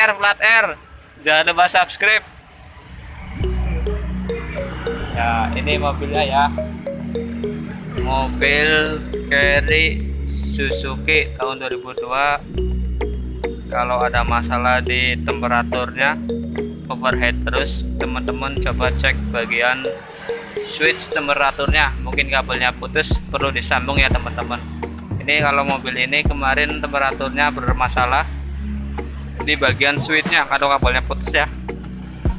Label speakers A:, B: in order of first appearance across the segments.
A: plat R, jangan lupa subscribe. Ya, ini mobilnya ya, mobil Carry Suzuki tahun 2002. Kalau ada masalah di temperaturnya, overheat terus, teman-teman coba cek bagian switch temperaturnya, mungkin kabelnya putus, perlu disambung ya teman-teman. Ini kalau mobil ini kemarin temperaturnya bermasalah di bagian switchnya atau kabelnya putus ya,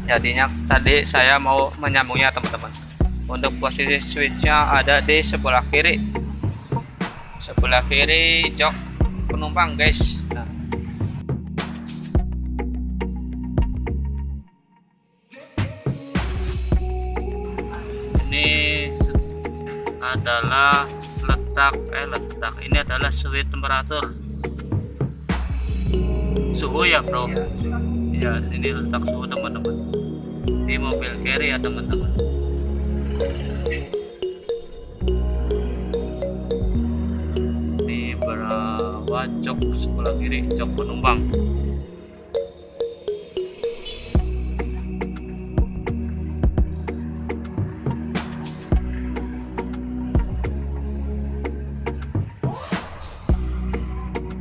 A: jadinya tadi saya mau menyambungnya teman-teman. Untuk posisi switchnya ada di sebelah kiri jok penumpang guys. Nah, ini adalah letak ini adalah switch temperatur suhu ya bro ya, ini letak suhu teman-teman di mobil Carry ya teman-teman. Di bawah jok sebelah kiri, jok penumpang.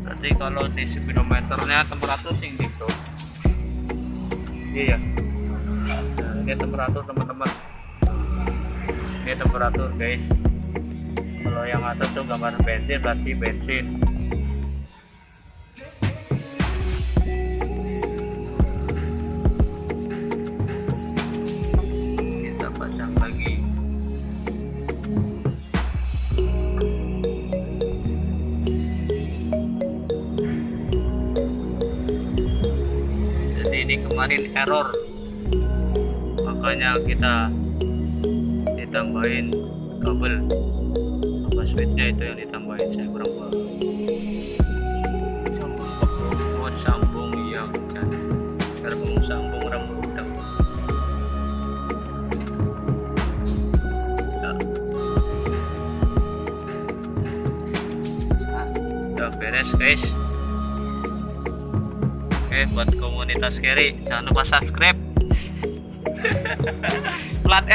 A: Jadi kalau di speedometernya temperatur tinggi bro. Iya. Nah, ini temperatur teman-teman. Ini temperatur guys. Kalau yang atas tuh gambar bensin, berarti bensin. Kita pasang lagi. Jadi ini kemarin error, makanya kita ditambahin kabel apa switchnya itu yang ditambahin, saya kurang paham. Sambung ke sambung yang terbung sambung rambut udah beres guys. Oke, buat komunitas Carry jangan lupa subscribe. plat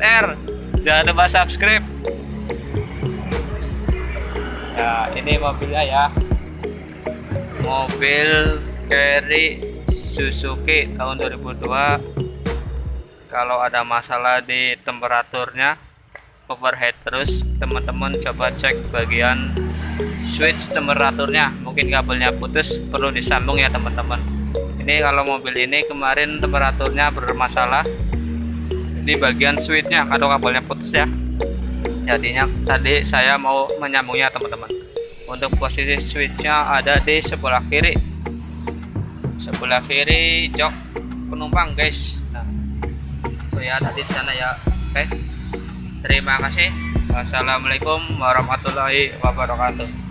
A: R, jangan lupa subscribe. Ya, ini mobilnya ya, mobil Carry Suzuki tahun 2002. Kalau ada masalah di temperaturnya, overheat terus, teman-teman coba cek bagian switch temperaturnya, mungkin kabelnya putus, perlu disambung ya teman-teman. Ini kalau mobil ini kemarin temperaturnya bermasalah di bagian switchnya atau kabelnya putus ya, jadinya tadi saya mau menyambungnya teman-teman. Untuk posisi switchnya ada di sebelah kiri jok penumpang guys. Nah, lihat di sana ya. Oke, terima kasih. Wassalamualaikum warahmatullahi wabarakatuh.